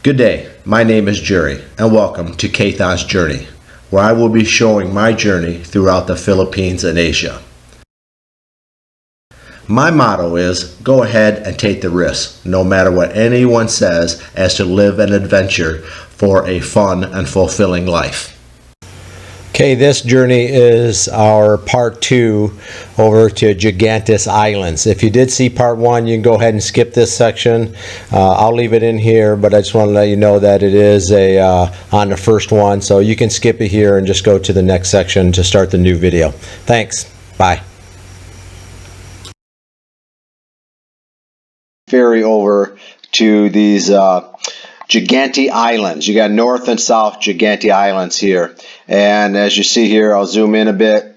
Good day, my name is Jerry, and welcome to Kathon's Journey, where I will be showing my journey throughout the Philippines and Asia. My motto is, go ahead and take the risk, no matter what anyone says, as to live an adventure for a fun and fulfilling life. Okay, this journey is our part 2 over to Gigantes Islands. If you did see part 1, you can go ahead and skip this section. I'll leave it in here, but I just want to let you know that it is on the first one, so you can skip it here and just go to the next section to start the new video. Thanks. Bye. Ferry over to these Gigantes Islands. You got North and South Gigantes Islands here, and as you see here, I'll zoom in a bit,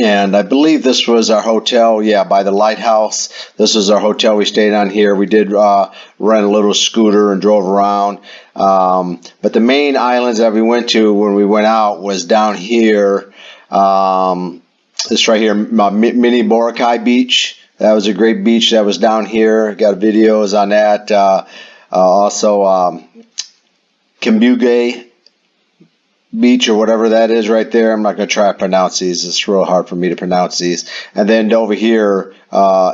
and I believe this was our hotel, yeah, by the lighthouse. This was our hotel we stayed on here. We did rent a little scooter and drove around, but the main islands that we went to when we went out was down here, this right here, Mini Boracay Beach. That was a great beach that was down here. Got videos on that. Also, Cambuge Beach, or whatever that is right there. I'm not going to try to pronounce these. It's real hard for me to pronounce these. And then over here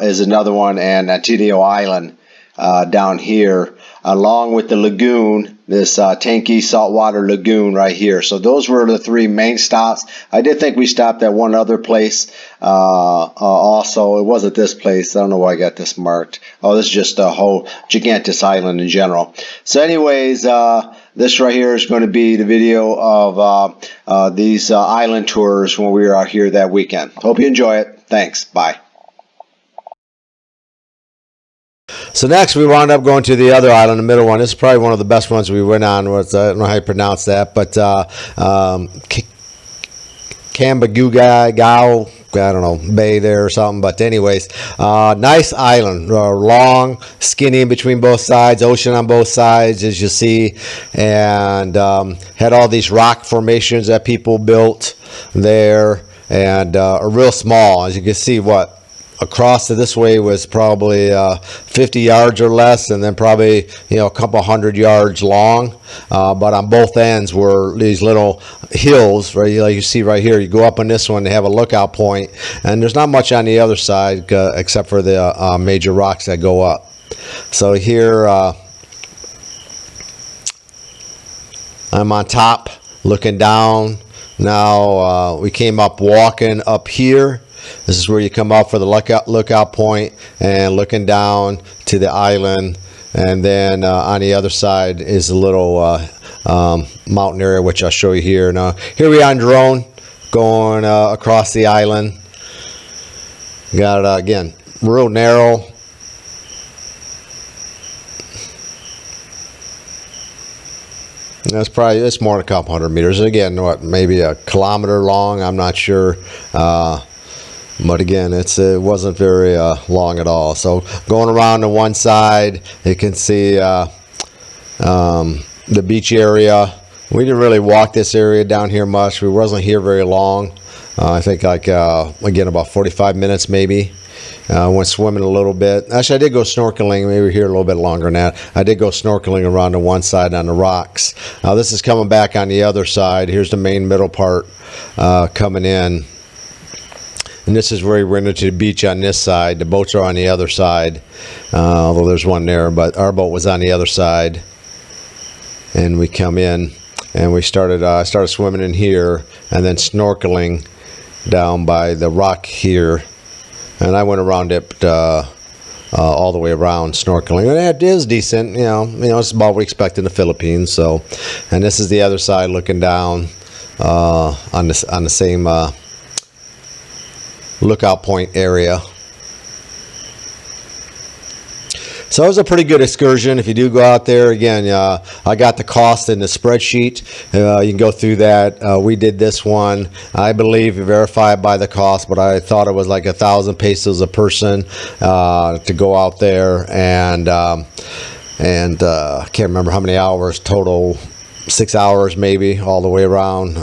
is another one, and Antideo Island down here, along with the lagoon, this Tanky saltwater lagoon right here. So those were the 3 main stops. I did think we stopped at one other place. Also, it wasn't this place. I don't know why I got this marked. Oh, this is just a whole Gigantes Island in general. So anyways, this right here is going to be the video of these island tours when we were out here that weekend. Hope you enjoy it. Thanks. Bye. So next we wound up going to the other island, the middle one. This is probably one of the best ones we went on. I don't know how you pronounce that, but Cambuguy, I don't know, bay there or something. But anyways, nice island, long, skinny in between both sides, ocean on both sides, as you see, and had all these rock formations that people built there, and are real small, as you can see. What across to this way was probably 50 yards or less, and then probably, you know, a couple hundred yards long, but on both ends were these little hills, right? Like you see right here, you go up on this one, they have a lookout point, and there's not much on the other side except for the major rocks that go up. So here I'm on top looking down. Now we came up walking up here. This is where you come up for the lookout point and looking down to the island, and then on the other side is a little mountain area, which I'll show you here. Now here we are on drone going across the island. Got again real narrow. That's probably, it's more than a couple hundred meters. Again, what, maybe a kilometer long? I'm not sure. But again, it wasn't very long at all. So going around to one side, you can see the beach area. We didn't really walk this area down here much. We wasn't here very long. I think like, again, about 45 minutes maybe. Went swimming a little bit. Actually, I did go snorkeling. Maybe here a little bit longer than that. I did go snorkeling around to one side on the rocks. This is coming back on the other side. Here's the main middle part coming in. And this is where we went into the beach on this side. The boats are on the other side, although there's one there, but our boat was on the other side. And we come in, and we started swimming in here, and then snorkeling down by the rock here. And I went around it all the way around snorkeling. And it is decent, you know, it's about what we expect in the Philippines. So, and this is the other side looking down on the same lookout point area. So it was a pretty good excursion. If you do go out there, again, I got the cost in the spreadsheet. You can go through that. We did this one, I believe, verified by the cost, but I thought it was like 1,000 pesos a person to go out there, and I can't remember how many hours total. 6 hours maybe all the way around.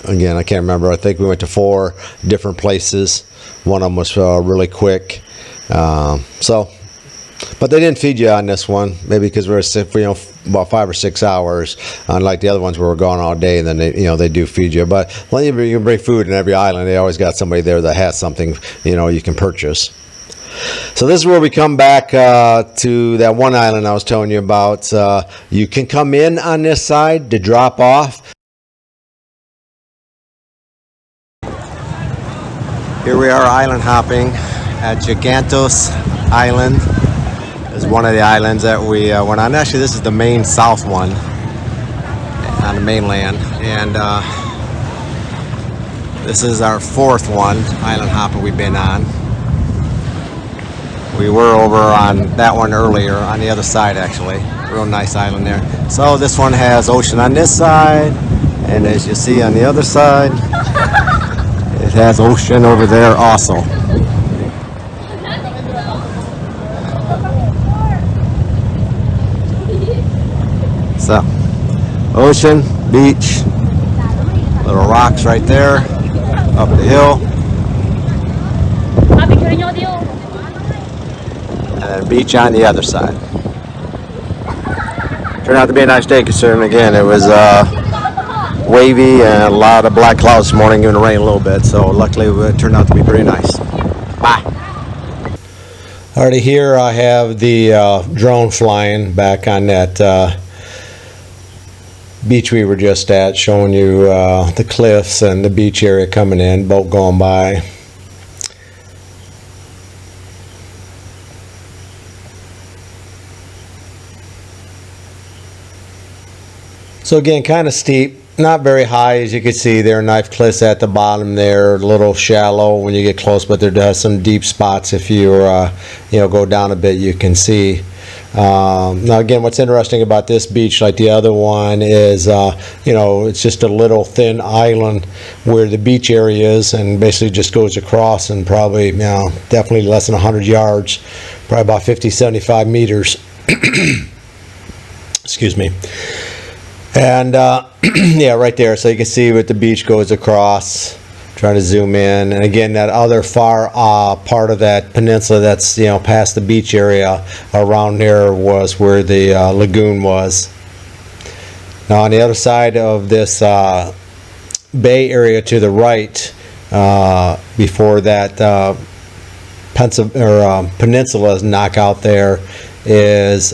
Again, I can't remember. I think we went to 4 different places. One of them was really quick. So But they didn't feed you on this one, maybe because we were about 5 or 6 hours, unlike the other ones where we're gone all day. And then they do feed you. But when you can bring food in every island, they always got somebody there that has something you can purchase. So this is where we come back to that one island I was telling you about. You can come in on this side to drop off. Here we are island hopping at Gigantes Island. Is one of the islands that we went on. Actually, this is the main south one on the mainland, and this is our fourth one island hopping we've been on. We were over on that one earlier on the other side, actually. Real nice island there. So this one has ocean on this side, and as you see on the other side, it has ocean over there also. So, ocean, beach, little rocks right there, up the hill, and then beach on the other side. Turned out to be a nice day considering, again, it was wavy and a lot of black clouds this morning, going to rain a little bit, so luckily it turned out to be pretty nice. Bye. Alrighty, here I have the drone flying back on that beach we were just at, showing you the cliffs and the beach area coming in, boat going by. So again, kind of steep, not very high, as you can see. There are knife cliffs at the bottom there, a little shallow when you get close, but there does some deep spots. If you go down a bit, you can see. Now again, what's interesting about this beach, like the other one, is it's just a little thin island where the beach area is, and basically just goes across, and probably definitely less than 100 yards, probably about 50-75 meters. Excuse me. And yeah, right there, so you can see what the beach goes across. Trying to zoom in, and again, that other far part of that peninsula that's past the beach area around there was where the lagoon was. Now on the other side of this bay area to the right, before that peninsula is knockout, there is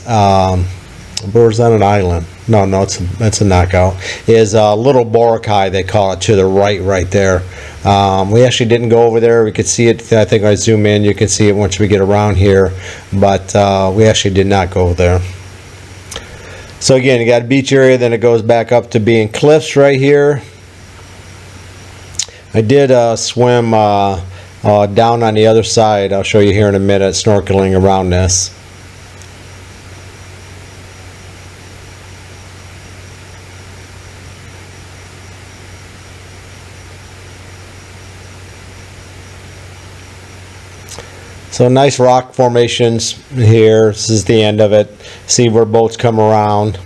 where's that, an island? No, it's a knockout. Is a little Boracay, they call it, to the right there. We actually didn't go over there. We could see it. I think I zoom in, you can see it once we get around here, but we actually did not go there. So again, you got a beach area, then it goes back up to being cliffs right here. I did swim down on the other side. I'll show you here in a minute, snorkeling around this. So nice rock formations here. This is the end of it. See where boats come around.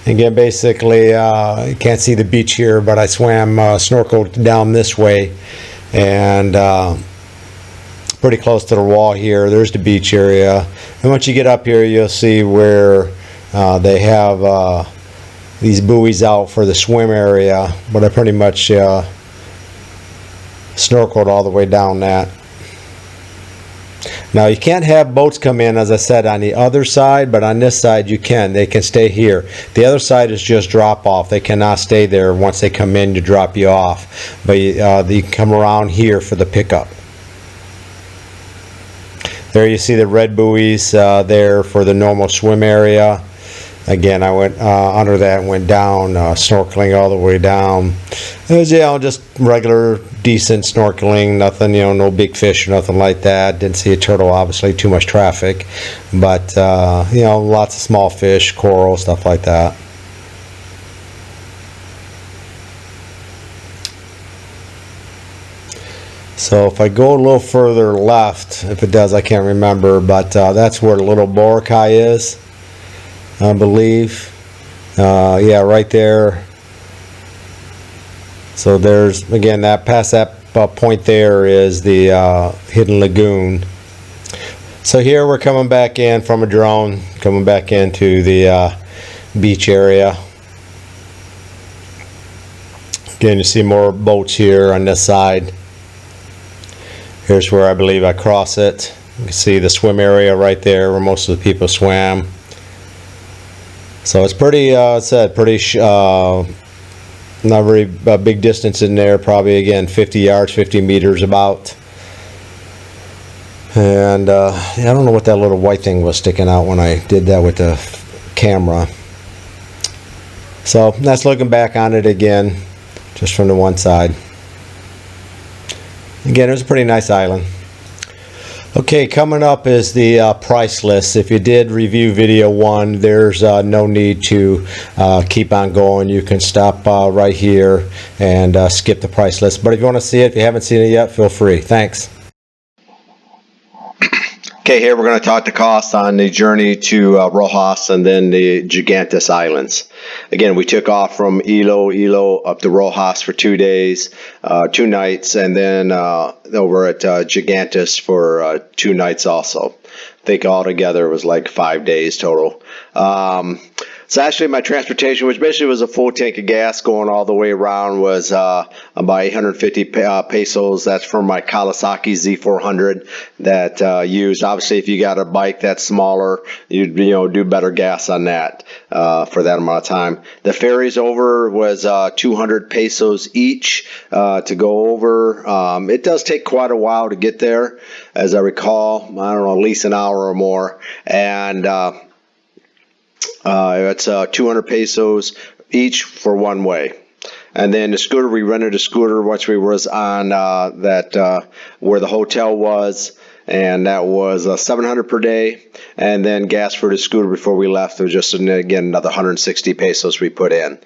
Again, basically, you can't see the beach here, but I swam, snorkeled down this way, and pretty close to the wall here. There's the beach area. And once you get up here, you'll see where they have these buoys out for the swim area, but I pretty much snorkeled all the way down that. Now you can't have boats come in, as I said, on the other side, but on this side you can. They can stay here. The other side is just drop off. They cannot stay there once they come in to drop you off, but you can come around here for the pickup. There you see the red buoys there for the normal swim area. Again, I went under that and went down, snorkeling all the way down. It was, just regular, decent snorkeling, nothing, no big fish or nothing like that. Didn't see a turtle, obviously, too much traffic. But, lots of small fish, coral, stuff like that. So if I go a little further left, if it does, I can't remember, but that's where the little Boracay is, I believe. Yeah, right there. So there's, again, that past that point there is the hidden lagoon. So here we're coming back in from a drone, coming back into the beach area. Again, you see more boats here on this side. Here's where I believe I cross it. You can see the swim area right there where most of the people swam. So it's pretty, not very big distance in there, probably again 50 yards, 50 meters about. And I don't know what that little white thing was sticking out when I did that with the camera. So that's looking back on it again, just from the one side. Again, it was a pretty nice island. Okay, coming up is the price list. If you did review video 1, there's no need to keep on going. You can stop right here and skip the price list. But if you want to see it, if you haven't seen it yet, feel free. Thanks. Okay, here we're going to talk the cost on the journey to Roxas and then the Gigantes Islands. Again, we took off from Iloilo up to Roxas for 2 days, 2 nights, and then over at Gigantes for 2 nights also. I think altogether it was like 5 days total. So actually my transportation, which basically was a full tank of gas going all the way around, was about 850 pesos. That's for my Kawasaki Z400 that used. Obviously, if you got a bike that's smaller, you'd do better gas on that for that amount of time. The ferries over was 200 pesos each to go over. It does take quite a while to get there, as I recall. I don't know, at least an hour or more. And it's 200 pesos each for one way. And then the scooter, we rented a scooter once we was on where the hotel was, and that was 700 per day. And then gas for the scooter before we left was just again another 160 pesos we put in.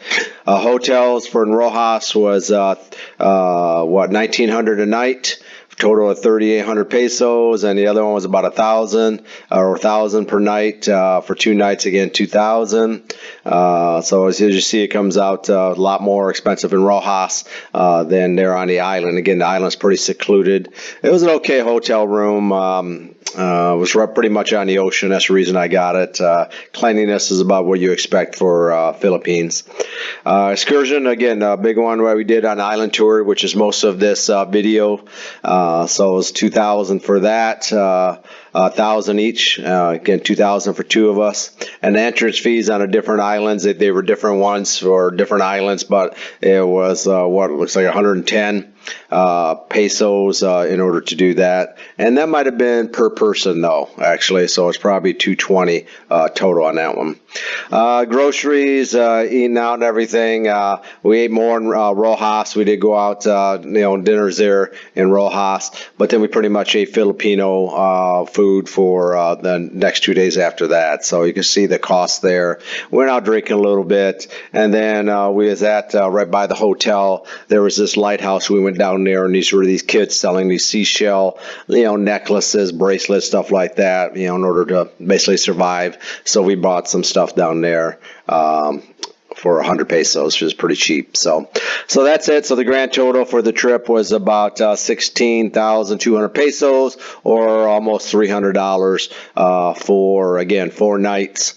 Hotels for Roxas was 1900 a night. Total of 3,800 pesos, and the other one was about 1,000 or 1,000 per night for 2 nights. Again, 2,000. So as you see, it comes out a lot more expensive in Roxas than there on the island. Again, the island's pretty secluded. It was an okay hotel room. It was pretty much on the ocean. That's the reason I got it. Cleanliness is about what you expect for Philippines. Excursion, again, a big one where we did on island tour, which is most of this video. So it was 2,000 for that. 1,000 each. Again, 2,000 for 2 of us. And the entrance fees on the different islands, they were different ones for different islands, but it was what looks like 110 pesos in order to do that. And that might have been per person though, actually. So it's probably 220 total on that one. Groceries, eating out and everything. We ate more in Roxas. We did go out, dinners there in Roxas, but then we pretty much ate Filipino food for the next 2 days after that. So you can see the cost there. We're out drinking a little bit, and then we was at right by the hotel. There was this lighthouse. We went down there, and these were these kids selling these seashell, necklaces, bracelets, stuff like that, in order to basically survive. So we bought some stuff down there for 100 pesos, which is pretty cheap. So that's it. So the grand total for the trip was about 16,200 pesos, or almost $300 for, again, 4 nights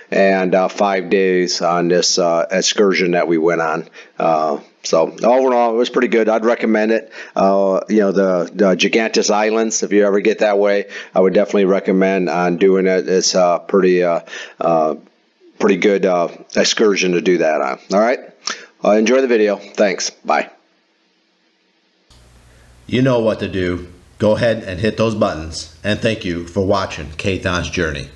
and 5 days on this excursion that we went on. So overall, it was pretty good. I'd recommend it. The Gigantes Islands, if you ever get that way, I would definitely recommend on doing it. It's pretty good excursion to do that on. All right. Enjoy the video. Thanks. Bye. You know what to do. Go ahead and hit those buttons. And thank you for watching Kathon's Journey.